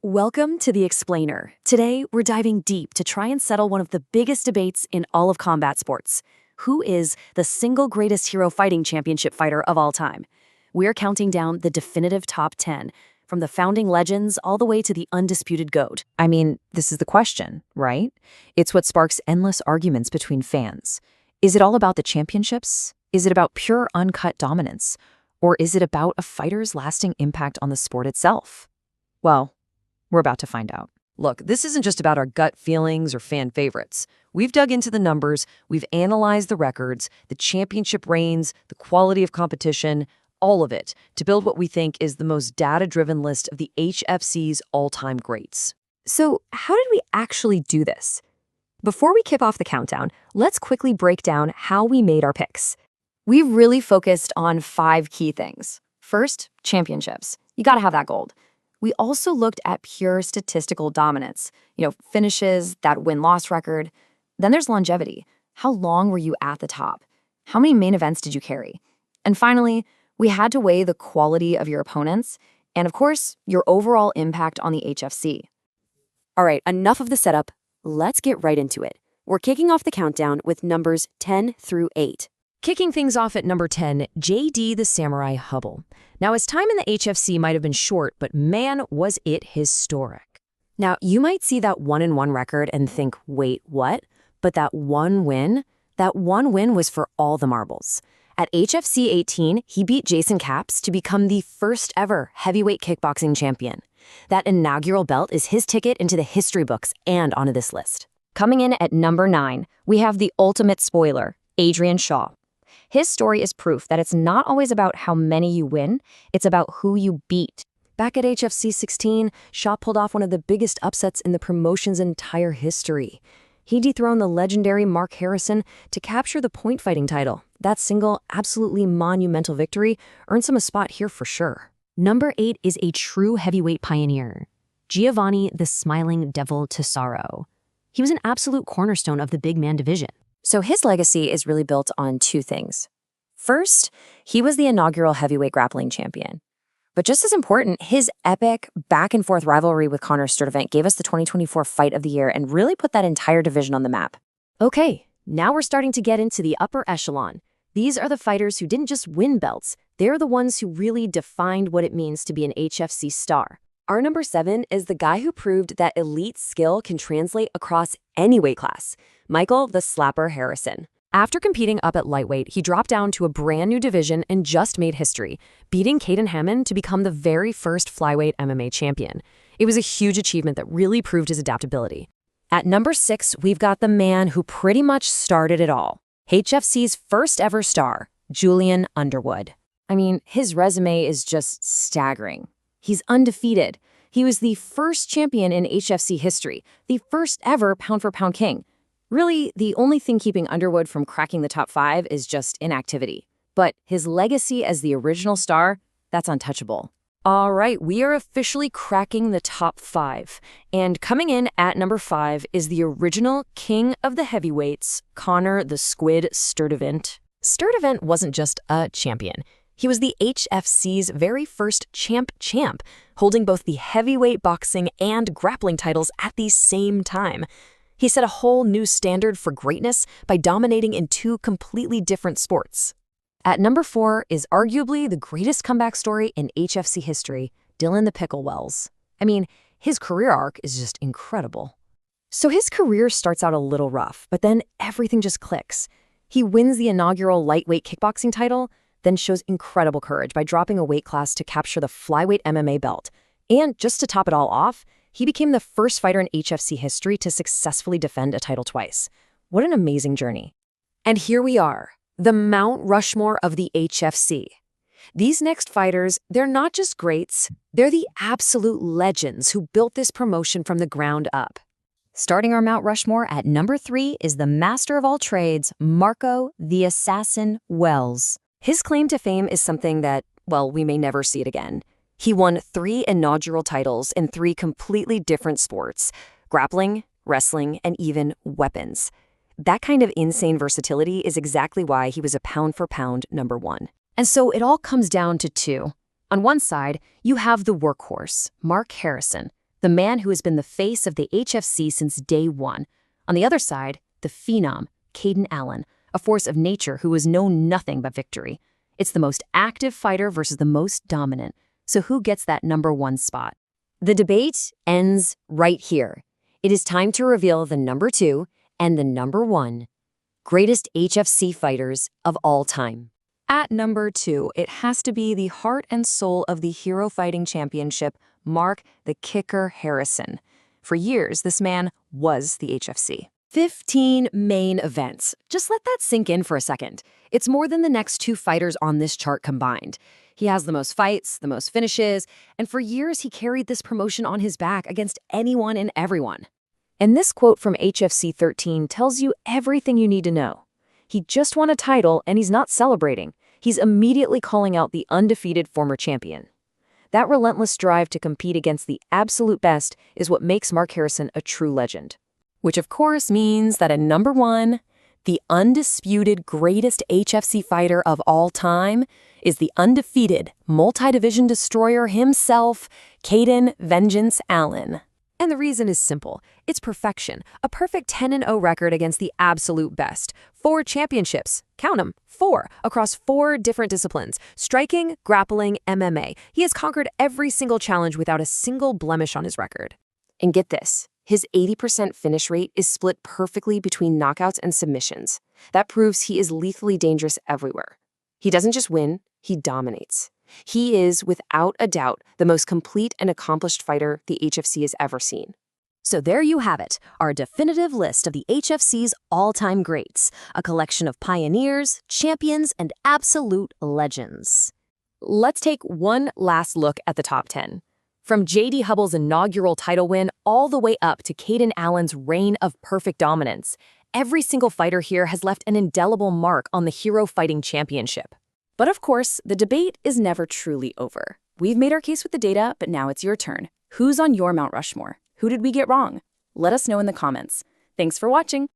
Welcome to The Explainer. Today, we're diving deep to try and settle one of the biggest debates in all of combat sports. Who is the single greatest hero fighting championship fighter of all time? We're counting down the definitive top 10, from the founding legends all the way to the undisputed GOAT. I mean, this is the question, right? It's what sparks endless arguments between fans. Is it all about the championships? Is it about pure uncut dominance? Or is it about a fighter's lasting impact on the sport itself? Well, we're about to find out. Look, this isn't just about our gut feelings or fan favorites. We've dug into the numbers, we've analyzed the records, the championship reigns, the quality of competition, all of it, to build what we think is the most data-driven list of the HFC's all-time greats. So, how did we actually do this? Before we kick off the countdown, let's quickly break down how we made our picks. We really focused on 5 key things. First, championships. You gotta have that gold. We also looked at pure statistical dominance, finishes, that win-loss record. Then there's longevity. How long were you at the top? How many main events did you carry? And finally, we had to weigh the quality of your opponents and, of course, your overall impact on the HFC. All right, enough of the setup. Let's get right into it. We're kicking off the countdown with numbers 10 through 8. Kicking things off at number 10, J.D. the Samurai Hubble. Now, his time in the HFC might have been short, but man, was it historic. Now, you might see that 1-1 record and think, wait, what? But that one win was for all the marbles. At HFC 18, he beat Jason Capps to become the first ever heavyweight kickboxing champion. That inaugural belt is his ticket into the history books and onto this list. Coming in at number 9, we have the ultimate spoiler, Adrian Shaw. His story is proof that it's not always about how many you win, it's about who you beat. Back at HFC 16, Shaw pulled off one of the biggest upsets in the promotion's entire history. He dethroned the legendary Mark Harrison to capture the point fighting title. That single, absolutely monumental victory earns him a spot here for sure. Number 8 is a true heavyweight pioneer, Giovanni the Smiling Devil Tesaro. He was an absolute cornerstone of the big man division. So his legacy is really built on 2 things. First, he was the inaugural heavyweight grappling champion. But just as important, his epic back-and-forth rivalry with Conor Sturdivant gave us the 2024 Fight of the Year and really put that entire division on the map. Okay, now we're starting to get into the upper echelon. These are the fighters who didn't just win belts, they're the ones who really defined what it means to be an HFC star. Our number 7 is the guy who proved that elite skill can translate across any weight class, Michael the Slapper Harrison. After competing up at lightweight, he dropped down to a brand new division and just made history, beating Caden Hammond to become the very first flyweight MMA champion. It was a huge achievement that really proved his adaptability. At number 6, we've got the man who pretty much started it all, HFC's first ever star, Julian Underwood. I mean, his resume is just staggering. He's undefeated. He was the first champion in HFC history, the first ever pound-for-pound king. Really, the only thing keeping Underwood from cracking the top 5 is just inactivity. But his legacy as the original star, that's untouchable. All right, we are officially cracking the top 5. And coming in at number 5 is the original king of the heavyweights, Conor the Squid Sturdivant. Sturdivant wasn't just a champion. He was the HFC's very first champ, holding both the heavyweight boxing and grappling titles at the same time. He set a whole new standard for greatness by dominating in 2 completely different sports. At number 4 is arguably the greatest comeback story in HFC history, Dylan the Pickle Wells. I mean, his career arc is just incredible. So his career starts out a little rough, but then everything just clicks. He wins the inaugural lightweight kickboxing title, then shows incredible courage by dropping a weight class to capture the flyweight MMA belt. And just to top it all off, he became the first fighter in HFC history to successfully defend a title twice. What an amazing journey. And here we are, the Mount Rushmore of the HFC. These next fighters, they're not just greats, they're the absolute legends who built this promotion from the ground up. Starting our Mount Rushmore at number 3 is the master of all trades, Marco the Assassin Wells. His claim to fame is something that, well, we may never see it again. He won 3 inaugural titles in 3 completely different sports: grappling, wrestling, and even weapons. That kind of insane versatility is exactly why he was a pound-for-pound number 1. And so it all comes down to 2. On one side, you have the workhorse, Mark Harrison, the man who has been the face of the HFC since day one. On the other side, the phenom, Caden Allen, a force of nature who has known nothing but victory. It's the most active fighter versus the most dominant. So who gets that number 1 spot? The debate ends right here. It is time to reveal the number 2 and the number 1 greatest HFC fighters of all time. At number 2, it has to be the heart and soul of the Hero Fighting Championship, Mark the Kicker Harrison. For years, this man was the HFC. 15 main events. Just let that sink in for a second. It's more than the next 2 fighters on this chart combined. He has the most fights, the most finishes, and for years he carried this promotion on his back against anyone and everyone. And this quote from HFC 13 tells you everything you need to know. He just won a title and he's not celebrating. He's immediately calling out the undefeated former champion. That relentless drive to compete against the absolute best is what makes Mark Harrison a true legend. Which of course means that at number 1, the undisputed greatest HFC fighter of all time is the undefeated multi-division destroyer himself, Caden Vengeance Allen. And the reason is simple. It's perfection. A perfect 10-0 record against the absolute best. 4 championships. Count them. 4. Across 4 different disciplines. Striking, grappling, MMA. He has conquered every single challenge without a single blemish on his record. And get this. His 80% finish rate is split perfectly between knockouts and submissions. That proves he is lethally dangerous everywhere. He doesn't just win, he dominates. He is, without a doubt, the most complete and accomplished fighter the HFC has ever seen. So there you have it, our definitive list of the HFC's all-time greats, a collection of pioneers, champions, and absolute legends. Let's take one last look at the top 10. From J.D. Hubbell's inaugural title win all the way up to Caden Allen's reign of perfect dominance, every single fighter here has left an indelible mark on the Hero Fighting Championship. But of course, the debate is never truly over. We've made our case with the data, but now it's your turn. Who's on your Mount Rushmore? Who did we get wrong? Let us know in the comments. Thanks for watching.